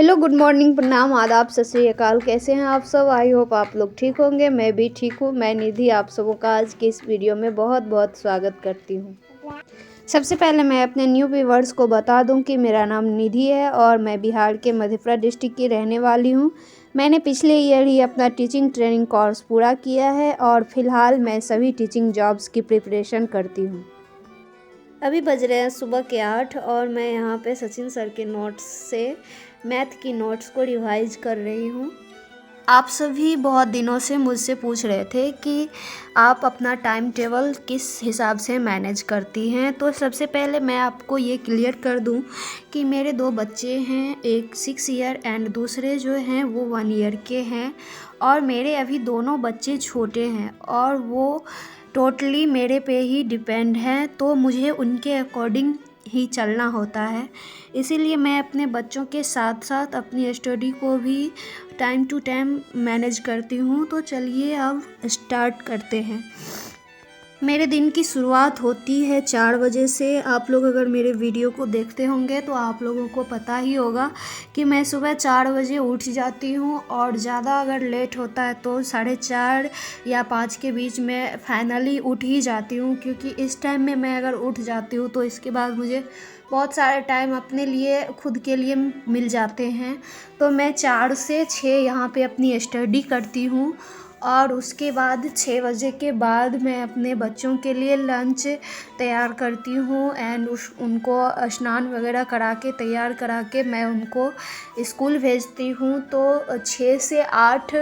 Hello, good morning, प्रणाम, आदाब, सत श्री अकाल। कैसे हैं आप सब? आई होप आप लोग ठीक होंगे। मैं भी ठीक हूँ। मैं निधि आप सबों का आज की इस वीडियो में बहुत बहुत स्वागत करती हूँ। सबसे पहले मैं अपने न्यू व्यूअर्स को बता दूं कि मेरा नाम निधि है और मैं बिहार के मधेपुरा डिस्ट्रिक्ट की रहने वाली हूँ। मैंने पिछले ईयर ही अपना टीचिंग ट्रेनिंग कोर्स पूरा किया है और फ़िलहाल मैं सभी टीचिंग जॉब्स की प्रिपरेशन करती हूँ। अभी बज रहे हैं सुबह के 8 और मैं यहाँ पे सचिन सर के नोट्स से मैथ की नोट्स को रिवाइज कर रही हूँ। आप सभी बहुत दिनों से मुझसे पूछ रहे थे कि आप अपना टाइम टेबल किस हिसाब से मैनेज करती हैं। तो सबसे पहले मैं आपको ये क्लियर कर दूं कि मेरे 2 बच्चे हैं, एक 6 ईयर एंड दूसरे जो हैं वो 1 ईयर के हैं और मेरे अभी दोनों बच्चे छोटे हैं और वो टोटली मेरे पे ही डिपेंड हैं, तो मुझे उनके अकॉर्डिंग ही चलना होता है। इसीलिए मैं अपने बच्चों के साथ साथ अपनी स्टडी को भी टाइम टू टाइम मैनेज करती हूँ। तो चलिए अब स्टार्ट करते हैं। मेरे दिन की शुरुआत होती है 4 बजे से। आप लोग अगर मेरे वीडियो को देखते होंगे तो आप लोगों को पता ही होगा कि मैं सुबह 4 बजे उठ जाती हूँ और ज़्यादा अगर लेट होता है तो 4:30 या 5 के बीच में फाइनली उठ ही जाती हूँ, क्योंकि इस टाइम में मैं अगर उठ जाती हूँ तो इसके बाद मुझे बहुत सारे टाइम अपने लिए खुद के लिए मिल जाते हैं। तो मैं 4 से 6 यहाँ पे अपनी स्टडी करती हूँ और उसके बाद 6 बजे के बाद मैं अपने बच्चों के लिए लंच तैयार करती हूँ एंड उनको स्नान वगैरह करा के तैयार करा के मैं उनको स्कूल भेजती हूँ। तो 6 से 8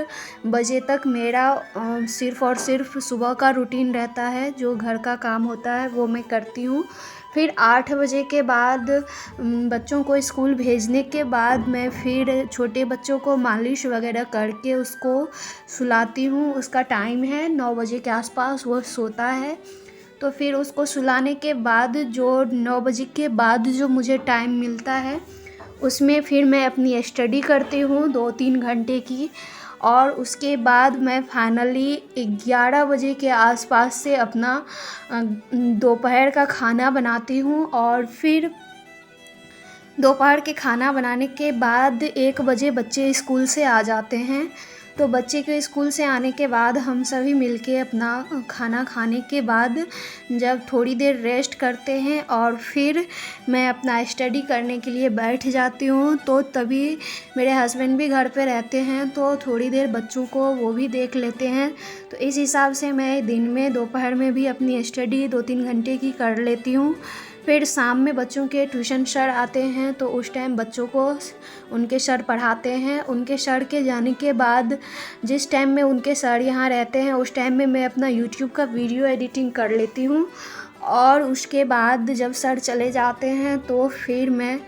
बजे तक मेरा सिर्फ़ और सिर्फ सुबह का रूटीन रहता है। जो घर का काम होता है वो मैं करती हूँ। फिर 8 बजे के बाद बच्चों को स्कूल भेजने के बाद मैं फिर छोटे बच्चों को मालिश वगैरह करके उसको सुलाती हूँ। उसका टाइम है 9 बजे के आसपास वो सोता है। तो फिर उसको सुलाने के बाद जो 9 बजे के बाद जो मुझे टाइम मिलता है उसमें फिर मैं अपनी स्टडी करती हूँ 2-3 घंटे की। और उसके बाद मैं फाइनली 11 बजे के आसपास से अपना दोपहर का खाना बनाती हूँ और फिर दोपहर के खाना बनाने के बाद 1 बजे बच्चे स्कूल से आ जाते हैं। तो बच्चे के स्कूल से आने के बाद हम सभी मिलके अपना खाना खाने के बाद जब थोड़ी देर रेस्ट करते हैं और फिर मैं अपना स्टडी करने के लिए बैठ जाती हूँ। तो तभी मेरे हस्बैंड भी घर पे रहते हैं तो थोड़ी देर बच्चों को वो भी देख लेते हैं। तो इस हिसाब से मैं दिन में दोपहर में भी अपनी स्टडी 2-3 घंटे की कर लेती हूँ। फिर शाम में बच्चों के ट्यूशन सर आते हैं तो उस टाइम बच्चों को उनके सर पढ़ाते हैं। उनके सर के जाने के बाद जिस टाइम में उनके सर यहाँ रहते हैं उस टाइम में मैं अपना यूट्यूब का वीडियो एडिटिंग कर लेती हूँ और उसके बाद जब सर चले जाते हैं तो फिर मैं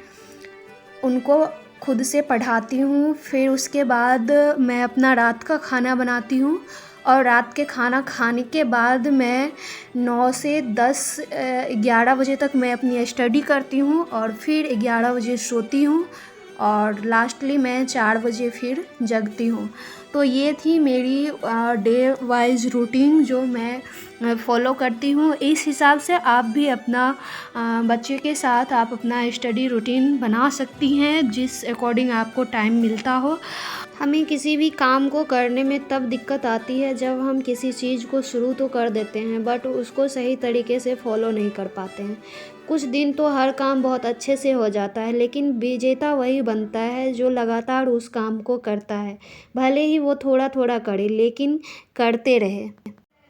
उनको खुद से पढ़ाती हूँ। फिर उसके बाद मैं अपना रात का खाना बनाती हूँ और रात के खाना खाने के बाद मैं 9 से 11 बजे तक मैं अपनी स्टडी करती हूँ और फिर 11 बजे सोती हूँ और लास्टली मैं 4 बजे फिर जगती हूँ। तो ये थी मेरी डे वाइज रूटीन जो मैं फॉलो करती हूँ। इस हिसाब से आप भी अपना बच्चे के साथ आप अपना स्टडी रूटीन बना सकती हैं जिस अकॉर्डिंग आपको टाइम मिलता हो। हमें किसी भी काम को करने में तब दिक्कत आती है जब हम किसी चीज़ को शुरू तो कर देते हैं बट उसको सही तरीके से फॉलो नहीं कर पाते हैं। कुछ दिन तो हर काम बहुत अच्छे से हो जाता है, लेकिन विजेता वही बनता है जो लगातार उस काम को करता है। भले ही वो थोड़ा थोड़ा करे लेकिन करते रहे।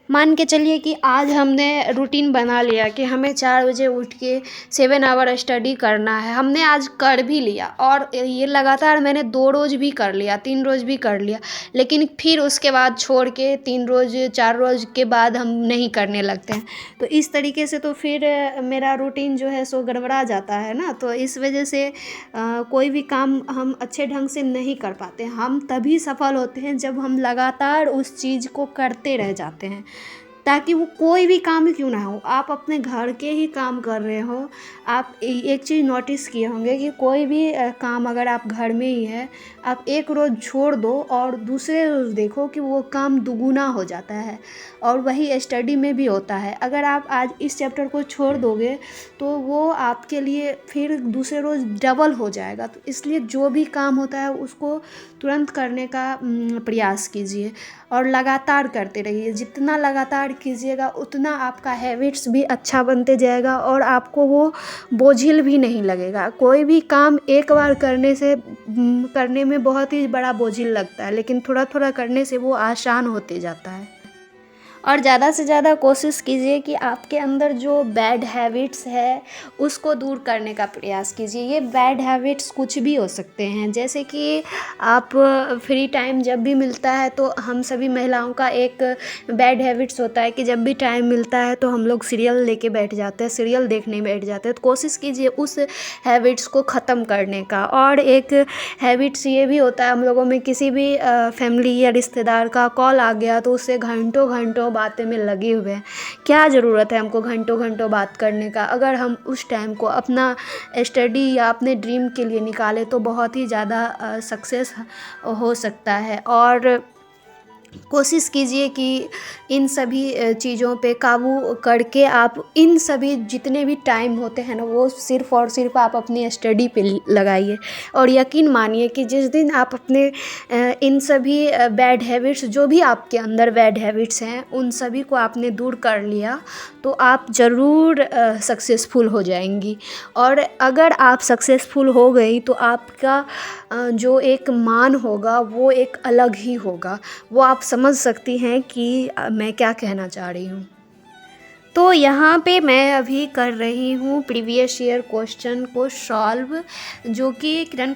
मान के चलिए कि आज हमने रूटीन बना लिया कि हमें 4 बजे उठ के 7 आवर स्टडी करना है। हमने आज कर भी लिया और ये लगातार मैंने 2 रोज़ भी कर लिया, 3 रोज़ भी कर लिया, लेकिन फिर उसके बाद छोड़ के 3 रोज़ 4 रोज़ के बाद हम नहीं करने लगते हैं। तो इस तरीके से तो फिर मेरा रूटीन जो है सो गड़बड़ा जाता है ना। तो इस वजह से कोई भी काम हम अच्छे ढंग से नहीं कर पाते। हम तभी सफल होते हैं जब हम लगातार उस चीज़ को करते रह जाते हैं। ताकि वो कोई भी काम ही क्यों ना हो, आप अपने घर के ही काम कर रहे हो। आप एक चीज़ नोटिस किए होंगे कि कोई भी काम अगर आप घर में ही है, आप एक रोज़ छोड़ दो और दूसरे रोज़ देखो कि वो काम दुगुना हो जाता है। और वही स्टडी में भी होता है, अगर आप आज इस चैप्टर को छोड़ दोगे तो वो आपके लिए फिर दूसरे रोज़ डबल हो जाएगा। तो इसलिए जो भी काम होता है उसको तुरंत करने का प्रयास कीजिए और लगातार करते रहिए। जितना लगातार कीजिएगा उतना आपका हैबिट्स भी अच्छा बनते जाएगा और आपको वो बोझिल भी नहीं लगेगा। कोई भी काम एक बार करने में बहुत ही बड़ा बोझिल लगता है, लेकिन थोड़ा थोड़ा करने से वो आसान होते जाता है। और ज़्यादा से ज़्यादा कोशिश कीजिए कि आपके अंदर जो बैड हैबिट्स है उसको दूर करने का प्रयास कीजिए। ये बैड हैबिट्स कुछ भी हो सकते हैं, जैसे कि आप फ्री टाइम जब भी मिलता है तो हम सभी महिलाओं का एक बैड हैबिट्स होता है कि जब भी टाइम मिलता है तो हम लोग सीरियल लेके बैठ जाते हैं, सीरियल देखने बैठ जाते हैं। तो कोशिश कीजिए उस हैबिट्स को ख़त्म करने का। और एक हैबिट्स ये भी होता है हम लोगों में, किसी भी फैमिली या रिश्तेदार का कॉल आ गया तो उससे घंटों घंटों बातें में लगे हुए हैं। क्या ज़रूरत है हमको घंटों घंटों बात करने का? अगर हम उस टाइम को अपना स्टडी या अपने ड्रीम के लिए निकालें तो बहुत ही ज़्यादा सक्सेस हो सकता है। और कोशिश कीजिए कि इन सभी चीज़ों पे काबू करके आप इन सभी जितने भी टाइम होते हैं ना वो सिर्फ़ और सिर्फ आप अपनी स्टडी पे लगाइए। और यकीन मानिए कि जिस दिन आप अपने इन सभी बैड हैबिट्स, जो भी आपके अंदर बैड हैबिट्स हैं, उन सभी को आपने दूर कर लिया तो आप ज़रूर सक्सेसफुल हो जाएंगी। और अगर आप सक्सेसफुल हो गई तो आपका जो एक मान होगा वो एक अलग ही होगा। वो आप समझ सकती हैं कि मैं क्या कहना चाह रही हूँ। तो यहाँ पे मैं अभी कर रही हूँ प्रीवियस ईयर क्वेश्चन को सॉल्व, जो कि किरण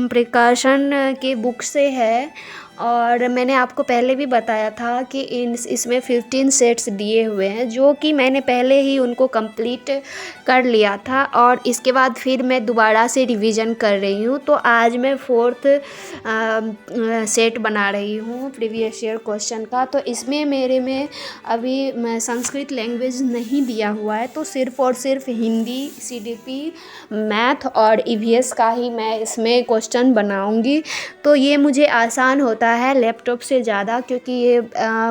प्रकाशन के बुक से है। और मैंने आपको पहले भी बताया था कि इसमें 15 सेट्स दिए हुए हैं, जो कि मैंने पहले ही उनको कंप्लीट कर लिया था और इसके बाद फिर मैं दोबारा से रिवीजन कर रही हूँ। तो आज मैं 4th सेट बना रही हूँ प्रीवियस ईयर क्वेश्चन का। तो इसमें मेरे में अभी संस्कृत लैंग्वेज नहीं दिया हुआ है, तो सिर्फ़ और सिर्फ हिंदी, CDP, मैथ और EVS का ही मैं इसमें क्वेश्चन बनाऊँगी। तो ये मुझे आसान होता है लैपटॉप से ज़्यादा, क्योंकि ये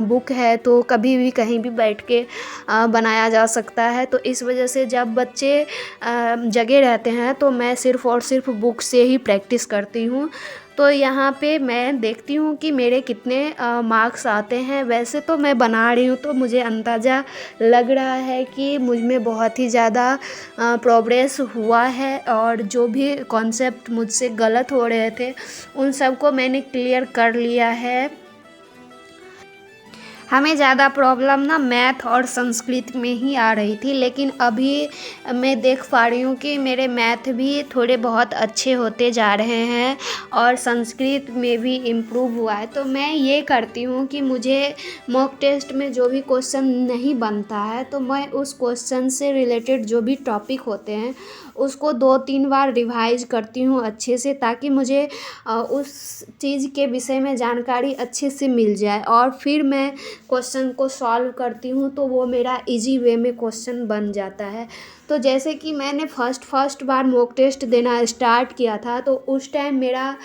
बुक है तो कभी भी कहीं भी बैठ के बनाया जा सकता है। तो इस वजह से जब बच्चे जगे रहते हैं तो मैं सिर्फ़ और सिर्फ बुक से ही प्रैक्टिस करती हूँ। तो यहाँ पे मैं देखती हूँ कि मेरे कितने मार्क्स आते हैं। वैसे तो मैं बना रही हूँ तो मुझे अंदाज़ा लग रहा है कि मुझ में बहुत ही ज़्यादा प्रोग्रेस हुआ है और जो भी कॉन्सेप्ट मुझसे गलत हो रहे थे उन सब को मैंने क्लियर कर लिया है। हमें ज़्यादा प्रॉब्लम ना मैथ और संस्कृत में ही आ रही थी, लेकिन अभी मैं देख पा रही हूँ कि मेरे मैथ भी थोड़े बहुत अच्छे होते जा रहे हैं और संस्कृत में भी इम्प्रूव हुआ है। तो मैं ये करती हूँ कि मुझे मॉक टेस्ट में जो भी क्वेश्चन नहीं बनता है तो मैं उस क्वेश्चन से रिलेटेड जो भी टॉपिक होते हैं उसको 2-3 बार रिवाइज करती हूँ अच्छे से, ताकि मुझे उस चीज़ के विषय में जानकारी अच्छे से मिल जाए और फिर मैं क्वेश्चन को सॉल्व करती हूँ तो वो मेरा इजी वे में क्वेश्चन बन जाता है। तो जैसे कि मैंने फर्स्ट बार मॉक टेस्ट देना स्टार्ट किया था तो उस टाइम मेरा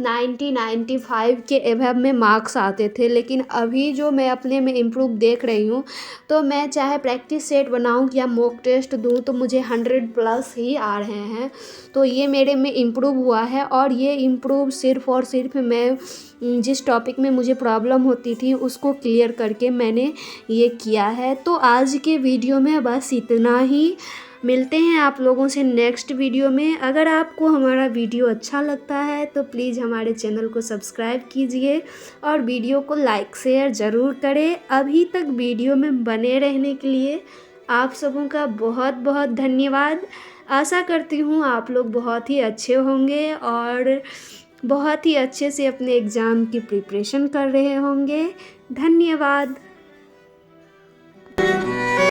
95 के एभव में मार्क्स आते थे, लेकिन अभी जो मैं अपने में इम्प्रूव देख रही हूँ तो मैं चाहे प्रैक्टिस सेट बनाऊँ या मॉक टेस्ट दूँ तो मुझे 100+ ही आ रहे हैं। तो ये मेरे में इम्प्रूव हुआ है और ये इम्प्रूव सिर्फ़ और सिर्फ मैं जिस टॉपिक में मुझे प्रॉब्लम होती थी उसको क्लियर करके मैंने ये किया है। तो आज के वीडियो में बस इतना ही। मिलते हैं आप लोगों से नेक्स्ट वीडियो में। अगर आपको हमारा वीडियो अच्छा लगता है तो प्लीज़ हमारे चैनल को सब्सक्राइब कीजिए और वीडियो को लाइक शेयर ज़रूर करें। अभी तक वीडियो में बने रहने के लिए आप सबों का बहुत बहुत धन्यवाद। आशा करती हूँ आप लोग बहुत ही अच्छे होंगे और बहुत ही अच्छे से अपने एग्ज़ाम की प्रिपरेशन कर रहे होंगे। धन्यवाद।